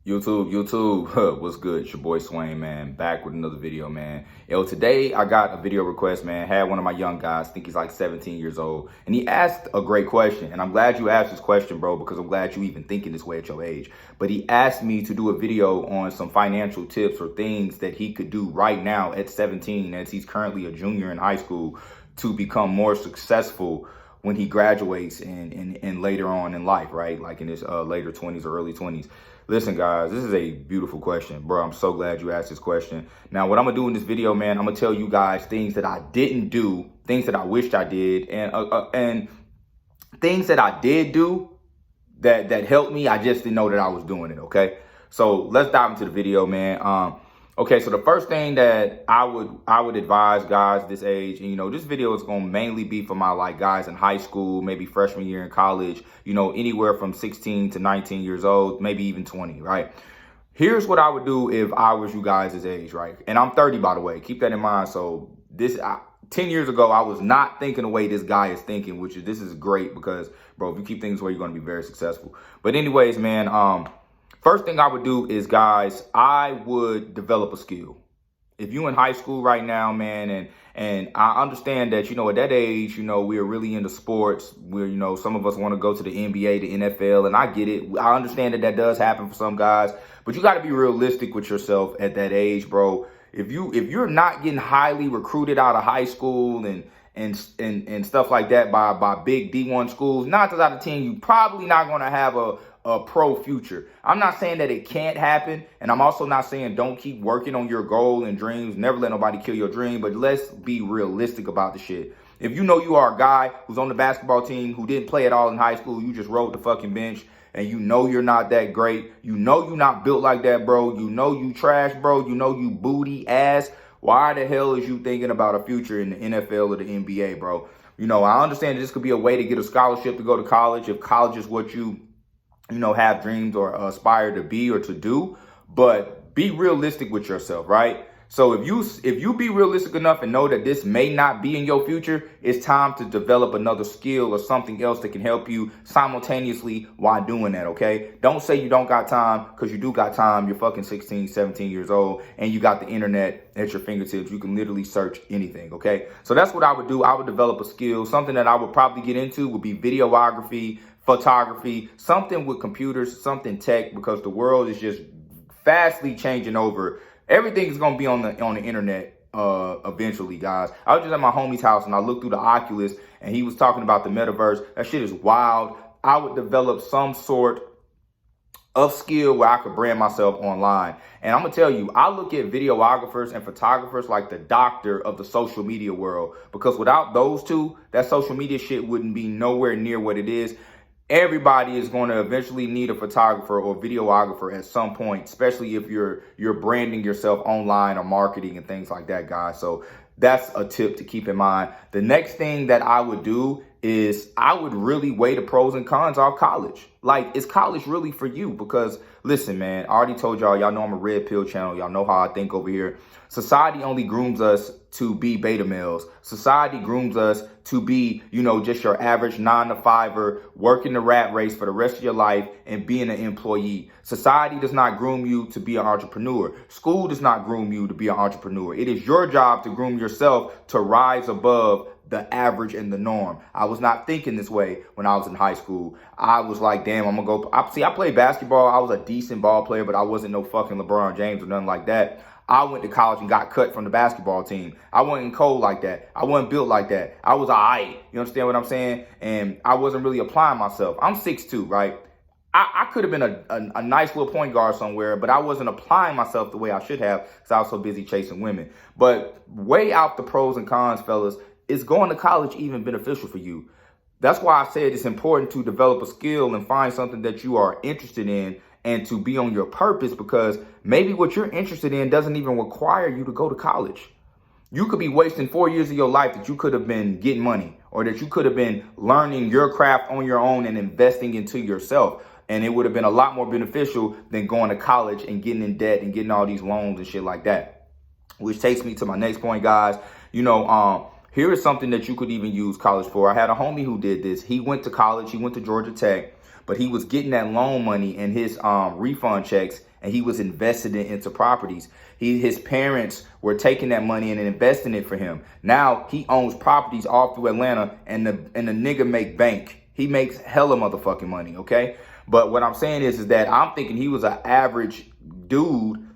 YouTube, what's good? It's your boy Swain, man, back with another video, man. Yo, today I got a video request, man. Had one of my young guys, I think he's like 17 years old, and he asked a great question. And I'm glad you asked this question, bro, because I'm glad you even thinking this way at your age. But he asked me to do a video on some financial tips or things that he could do right now at 17, as he's currently a junior in high school, to become more successful when he graduates and later on in life, right? Like in his later 20s or early 20s. Listen, guys, this is a beautiful question, bro. I'm so glad you asked this question. Now, what I'm gonna do in this video, man, I'm gonna tell you guys things that I didn't do, things that I wished I did, and things that I did do that helped me. I just didn't know that I was doing it. Okay, so let's dive into the video, man. Okay, so the first thing that I would advise guys this age, and this video is gonna mainly be for my guys in high school, maybe freshman year in college, anywhere from 16 to 19 years old, maybe even 20, right? Here's what I would do if I was you guys' age, right? And I'm 30, by the way. Keep that in mind. So 10 years ago, I was not thinking the way this guy is thinking, this is great because, bro, if you keep thinking this way, you're gonna be very successful. But anyways, man, first thing I would do is, guys, I would develop a skill. If you in high school right now, man, and I understand that, at that age, we are really into sports. We're, some of us want to go to the NBA, the NFL, and I get it. I understand that does happen for some guys, but you got to be realistic with yourself at that age, bro. If you're not getting highly recruited out of high school and stuff like that by big D1 schools, 9 times out of 10, you probably not going to have a pro future. I'm not saying that it can't happen, and I'm also not saying don't keep working on your goal and dreams. Never let nobody kill your dream, but let's be realistic about the shit. If you know you are a guy who's on the basketball team who didn't play at all in high school, you just rode the fucking bench, and you're not that great, you're not built like that, bro, you trash, bro, you booty ass, why the hell is you thinking about a future in the NFL or the NBA, bro? I understand that this could be a way to get a scholarship to go to college if college is what you have dreams or aspire to be or to do, but be realistic with yourself, right? So if you be realistic enough and know that this may not be in your future, it's time to develop another skill or something else that can help you simultaneously while doing that, okay? Don't say you don't got time, because you do got time. You're fucking 16, 17 years old, and you got the internet at your fingertips. You can literally search anything, okay? So that's what I would do. I would develop a skill. Something that I would probably get into would be videography, photography, something with computers, something tech, because the world is just fastly changing over. Everything's gonna be on the internet eventually, guys. I was just at my homie's house and I looked through the Oculus and he was talking about the metaverse. That shit is wild. I would develop some sort of skill where I could brand myself online. And I'm gonna tell you, I look at videographers and photographers like the doctor of the social media world, because without those two, that social media shit wouldn't be nowhere near what it is. Everybody is going to eventually need a photographer or videographer at some point, especially if you're branding yourself online or marketing and things like that, guys. So that's a tip to keep in mind. The next thing that I would do is I would really weigh the pros and cons of college. Like, is college really for you? Because listen, man, I already told y'all know I'm a red pill channel. Y'all know how I think over here. Society only grooms us to be beta males. Society grooms us to be, just your average 9-to-5er, working the rat race for the rest of your life and being an employee. Society does not groom you to be an entrepreneur. School does not groom you to be an entrepreneur. It is your job to groom yourself to rise above the average and the norm. I was not thinking this way when I was in high school. I was like, damn, I'm gonna go. I played basketball. I was a decent ball player, but I wasn't no fucking LeBron James or nothing like that. I went to college and got cut from the basketball team. I wasn't cold like that. I wasn't built like that. I was all right. You understand what I'm saying? And I wasn't really applying myself. I'm 6'2", right? I could have been a nice little point guard somewhere, but I wasn't applying myself the way I should have because I was so busy chasing women. But weigh out the pros and cons, fellas. Is going to college even beneficial for you? That's why I said it's important to develop a skill and find something that you are interested in and to be on your purpose, because maybe what you're interested in doesn't even require you to go to college. You could be wasting 4 years of your life that you could have been getting money, or that you could have been learning your craft on your own and investing into yourself. And it would have been a lot more beneficial than going to college and getting in debt and getting all these loans and shit like that. Which takes me to my next point, guys. Here is something that you could even use college for. I had a homie who did this. He went to college. He went to Georgia Tech. but he was getting that loan money and his refund checks, and he was investing it into properties. His parents were taking that money and investing it for him. Now he owns properties all through Atlanta, and the nigga make bank. He makes hella motherfucking money, okay? But what I'm saying is that I'm thinking he was an average dude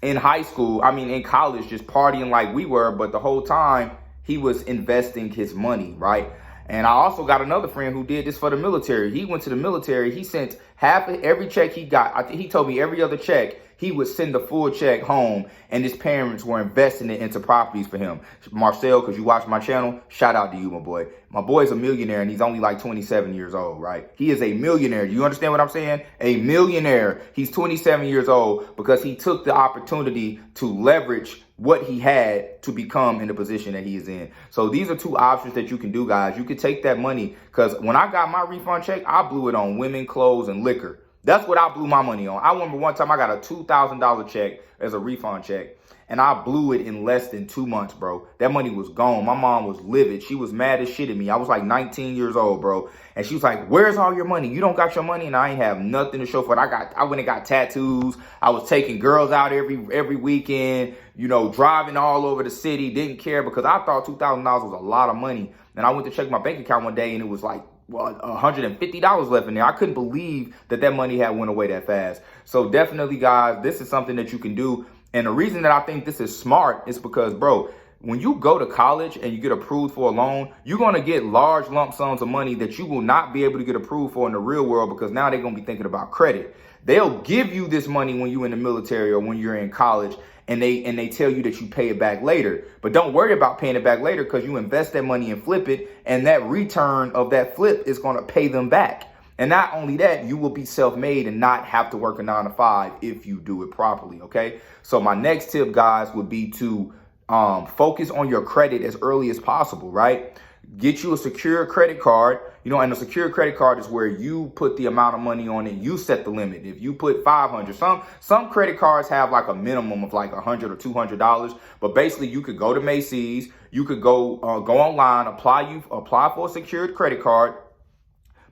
in high school, in college, just partying like we were, but the whole time he was investing his money, right? And I also got another friend who did this for the military. He went to the military. He sent half of every check he got. I think he told me every other check, he would send the full check home, and his parents were investing it into properties for him. Marcel, because you watch my channel, shout out to you, my boy. My boy's a millionaire, and he's only like 27 years old, right? He is a millionaire. Do you understand what I'm saying? A millionaire. He's 27 years old because he took the opportunity to leverage what he had to become in the position that he is in. So these are two options that you can do, guys. You could take that money, because when I got my refund check, I blew it on women, clothes, and liquor. That's what I blew my money on. I remember one time I got a $2,000 check as a refund check, and I blew it in less than 2 months, bro. That money was gone. My mom was livid. She was mad as shit at me. I was like 19 years old, bro. And she was like, where's all your money? You don't got your money? And I ain't have nothing to show for it. I went and got tattoos. I was taking girls out every weekend, driving all over the city. Didn't care, because I thought $2,000 was a lot of money. And I went to check my bank account one day, and it was like, $150 left in there. I couldn't believe that money had went away that fast. So definitely, guys, this is something that you can do. And the reason that I think this is smart is because, bro, when you go to college and you get approved for a loan, you're going to get large lump sums of money that you will not be able to get approved for in the real world, because now they're going to be thinking about credit. They'll give you this money when you're in the military or when you're in college, and they tell you that you pay it back later. But don't worry about paying it back later, because you invest that money and flip it, and that return of that flip is going to pay them back. And not only that, you will be self-made and not have to work a 9 to 5 if you do it properly, okay? So my next tip, guys, would be to focus on your credit as early as possible, right? Get you a secure credit card, and a secure credit card is where you put the amount of money on it. You set the limit. If you put $500, some credit cards have like a minimum of like $100 or $200, but basically you could go to Macy's, you could go online, apply for a secured credit card,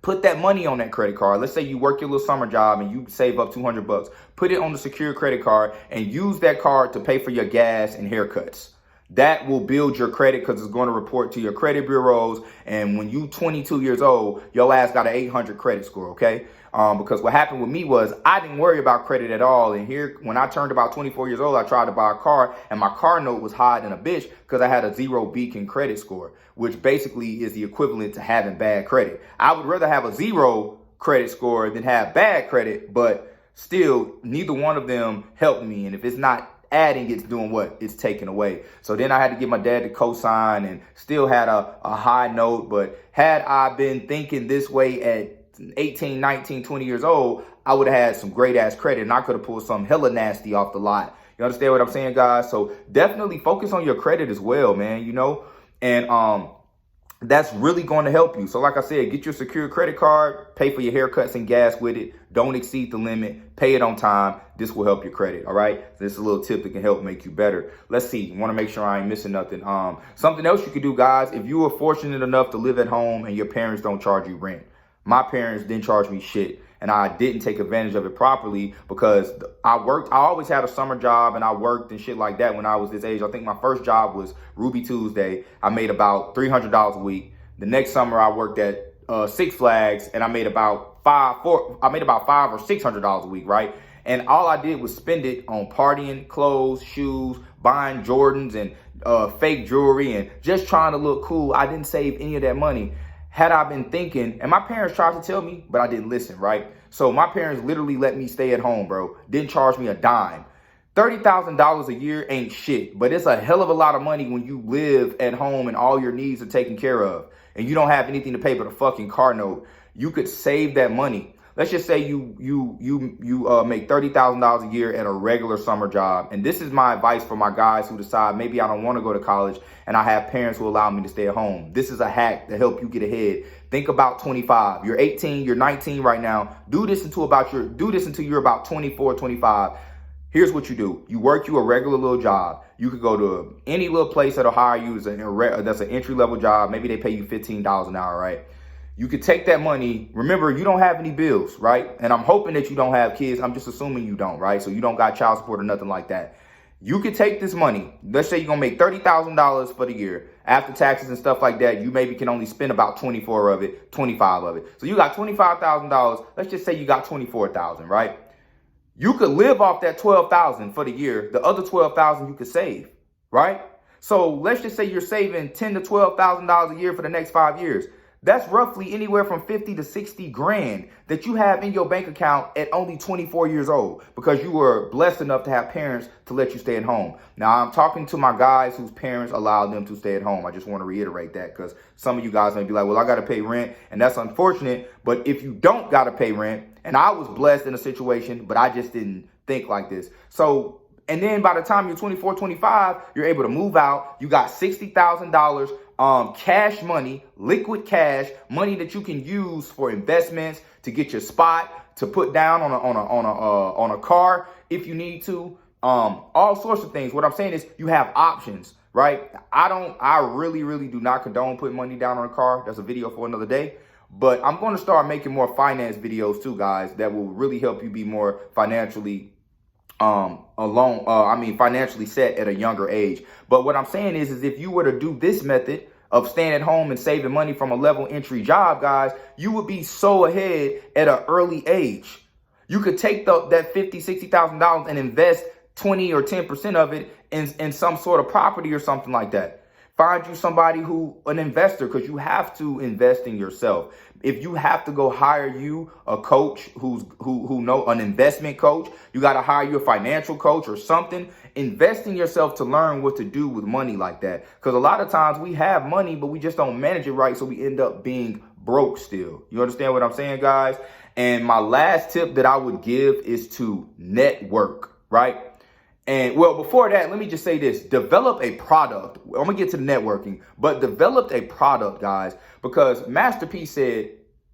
put that money on that credit card. Let's say you work your little summer job and you save up $200, put it on the secure credit card and use that card to pay for your gas and haircuts. That will build your credit, because it's going to report to your credit bureaus. And when you 22 years old, your ass got an 800 credit score, okay? Because what happened with me was I didn't worry about credit at all. And here, when I turned about 24 years old, I tried to buy a car, and my car note was higher than a bitch because I had a 0 beacon credit score, which basically is the equivalent to having bad credit. I would rather have a 0 credit score than have bad credit, but still, neither one of them helped me. And if it's not adding, it's doing what? It's taking away. So then I had to get my dad to co-sign, and still had a high note. But had I been thinking this way at 18, 19, 20 years old, I would have had some great ass credit, and I could have pulled some hella nasty off the lot. You understand what I'm saying, guys? So definitely focus on your credit as well, man, and that's really going to help you. So like I said, get your secure credit card, pay for your haircuts and gas with it. Don't exceed the limit, pay it on time. This will help your credit, all right? This is a little tip that can help make you better. Let's see, want to make sure I ain't missing nothing. Something else you could do, guys, if you are fortunate enough to live at home and your parents don't charge you rent. My parents didn't charge me shit, and I didn't take advantage of it properly because I always had a summer job, and I worked and shit like that when I was this age. I think my first job was Ruby Tuesday. I made about $300 a week. The next summer I worked at Six Flags, and I made about $500 or $600 a week, right? And all I did was spend it on partying, clothes, shoes, buying Jordans and fake jewelry, and just trying to look cool. I didn't save any of that money. Had I been thinking, and my parents tried to tell me, but I didn't listen, right? So my parents literally let me stay at home, bro. Didn't charge me a dime. $30,000 a year ain't shit, but it's a hell of a lot of money when you live at home and all your needs are taken care of, and you don't have anything to pay but a fucking car note. You could save that money. Let's just say you make $30,000 a year at a regular summer job. And this is my advice for my guys who decide maybe I don't want to go to college and I have parents who allow me to stay at home. This is a hack to help you get ahead. Think about 25. You're 18, you're 19 right now. Do this until you're about 24, 25. Here's what you do. You work you a regular little job. You could go to any little place that'll hire you that's an entry-level job. Maybe they pay you $15 an hour, right? You could take that money. Remember, you don't have any bills, right? And I'm hoping that you don't have kids. I'm just assuming you don't, right? So you don't got child support or nothing like that. You could take this money. Let's say you're going to make $30,000 for the year. After taxes and stuff like that, you maybe can only spend about 24 of it, 25 of it. So you got $25,000. Let's just say you got 24,000, right? You could live off that 12,000 for the year. The other 12,000 you could save, right? So let's just say you're saving $10,000 to $12,000 a year for the next 5 years. That's roughly anywhere from 50 to 60 grand that you have in your bank account at only 24 years old because you were blessed enough to have parents to let you stay at home. Now, I'm talking to my guys whose parents allowed them to stay at home. I just want to reiterate that because some of you guys may be like, well, I got to pay rent, and that's unfortunate. But if you don't got to pay rent, and I was blessed in a situation, but I just didn't think like this. So, and then by the time you're 24, 25, you're able to move out. You got $60,000 cash money, liquid cash, money that you can use for investments, to get your spot, to put down on a car if you need to, all sorts of things. What I'm saying is you have options, right? I really do not condone putting money down on a car. That's a video for another day. But I'm going to start making more finance videos too, guys, that will really help you be more financially financially set at a younger age. But what I'm saying is if you were to do this method of staying at home and saving money from a level entry job, guys, you would be so ahead at an early age. You could take that $50,000, $60,000 and invest 20 or 10% of it in some sort of property or something like that. Find you somebody an investor, because you have to invest in yourself. If you have to go hire you a coach who know an investment coach, you got to hire you a financial coach or something. Invest in yourself to learn what to do with money like that. Because a lot of times we have money, but we just don't manage it right. So we end up being broke still. You understand what I'm saying, guys? And my last tip that I would give is to network, right? And well, before that, let me just say this. Develop a product. I'm going to get to the networking, but develop a product, guys, because Master P said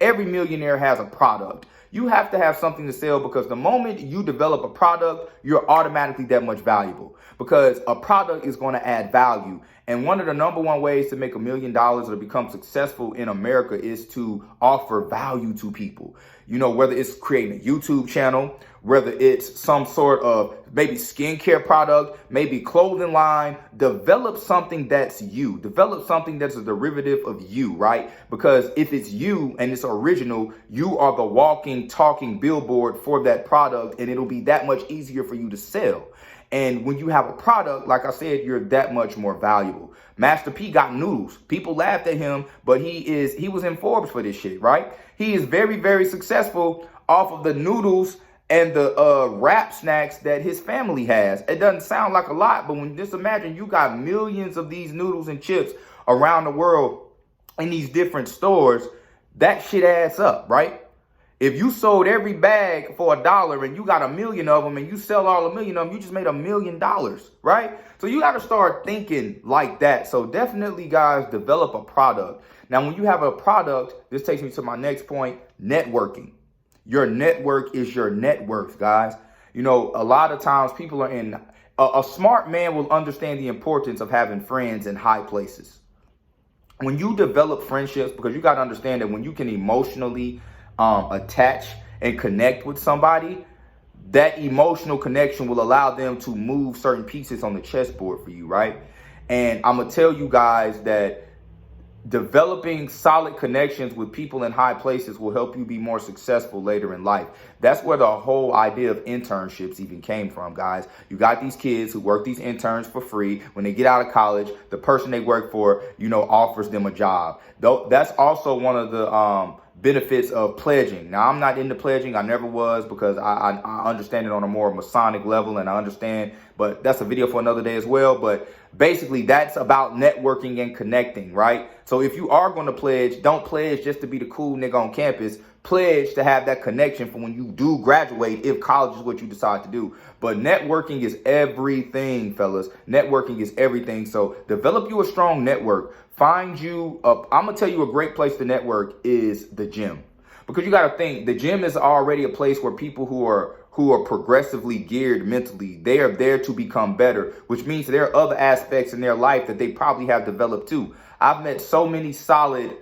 every millionaire has a product. You have to have something to sell, because the moment you develop a product, you're automatically that much valuable, because a product is going to add value. And one of the #1 ways to make $1 million or to become successful in America is to offer value to people. You know, whether it's creating a YouTube channel, whether it's some sort of maybe skincare product, maybe clothing line, develop something that's you. Develop something that's a derivative of you, right? Because if it's you and it's original, you are the walking, talking billboard for that product, and it'll be that much easier for you to sell. And when you have a product, like I said, you're that much more valuable. Master P got noodles. People laughed at him, but he was in Forbes for this shit, right? He is very, very successful off of the noodles and the wrap snacks that his family has. It doesn't sound like a lot, but just imagine you got millions of these noodles and chips around the world in these different stores. That shit adds up, right? If you sold every bag for $1 and you got 1 million of them and you sell all 1 million of them, you just made $1 million, right? So you got to start thinking like that. So definitely, guys, develop a product. Now, when you have a product, this takes me to my next point, networking. Your network is your net worth, guys. You know, a lot of times people are a smart man will understand the importance of having friends in high places. When you develop friendships, because you got to understand that when you can emotionally attach and connect with somebody, that emotional connection will allow them to move certain pieces on the chessboard for you, right? And I'm going to tell you guys that developing solid connections with people in high places will help you be more successful later in life. That's where the whole idea of internships even came from, guys. You got these kids who work these interns for free. When they get out of college, the person they work for, you know, offers them a job. Though that's also one of the benefits of pledging. Now, I'm not into pledging. I never was, because I understand it on a more Masonic level, and I understand, but that's a video for another day as well. But basically, that's about networking and connecting, right? So if you are going to pledge, don't pledge just to be the cool nigga on campus. Pledge to have that connection for when you do graduate, if college is what you decide to do. But networking is everything, fellas. Networking is everything. So develop you a strong network. Find you I'm going to tell you a great place to network is the gym. Because you got to think, the gym is already a place where people who are progressively geared mentally, they are there to become better, which means there are other aspects in their life that they probably have developed too. I've met so many solid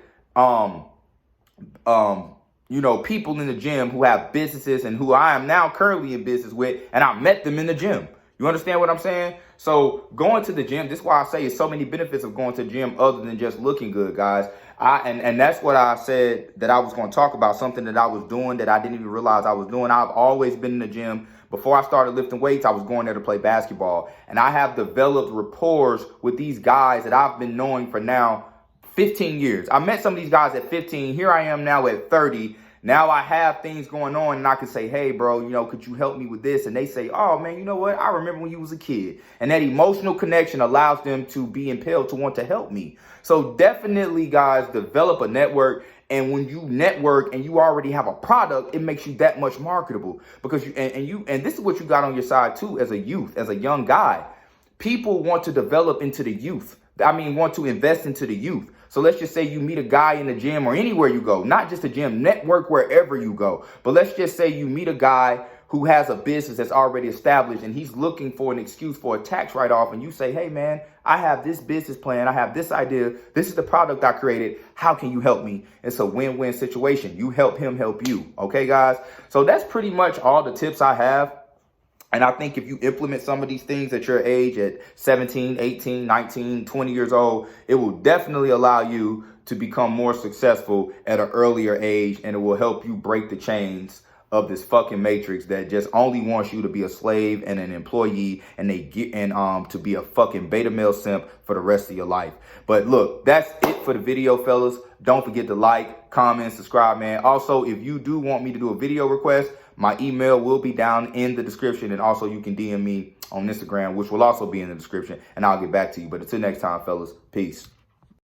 people in the gym who have businesses and who I am now currently in business with, and I met them in the gym. You understand what I'm saying? So going to the gym, this is why I say it's so many benefits of going to the gym other than just looking good, guys. And that's what I said that I was going to talk about, something that I was doing that I didn't even realize I was doing. I've always been in the gym. Before I started lifting weights, I was going there to play basketball. And I have developed rapport with these guys that I've been knowing for now 15 years. I met some of these guys at 15. Here I am now at 30. Now I have things going on and I can say, hey, bro, could you help me with this? And they say, oh, man, you know what? I remember when you was a kid. And that emotional connection allows them to be impelled to want to help me. So definitely, guys, develop a network. And when you network and you already have a product, it makes you that much marketable because and this is what you got on your side, too, as a youth, as a young guy. People want to develop into the youth. Want to invest into the youth. So let's just say you meet a guy in the gym or anywhere you go, not just a gym, network wherever you go. But let's just say you meet a guy who has a business that's already established and he's looking for an excuse for a tax write-off. And you say, hey, man, I have this business plan. I have this idea. This is the product I created. How can you help me? It's a win-win situation. You help him help you. Okay, guys? So that's pretty much all the tips I have. And I think if you implement some of these things at your age, at 17, 18, 19, 20 years old, it will definitely allow you to become more successful at an earlier age. And it will help you break the chains of this fucking matrix that just only wants you to be a slave and an employee and to be a fucking beta male simp for the rest of your life. But look, that's it for the video, fellas. Don't forget to like, comment, subscribe, man. Also, if you do want me to do a video request, my email will be down in the description. And also you can DM me on Instagram, which will also be in the description, and I'll get back to you. But until next time, fellas, peace.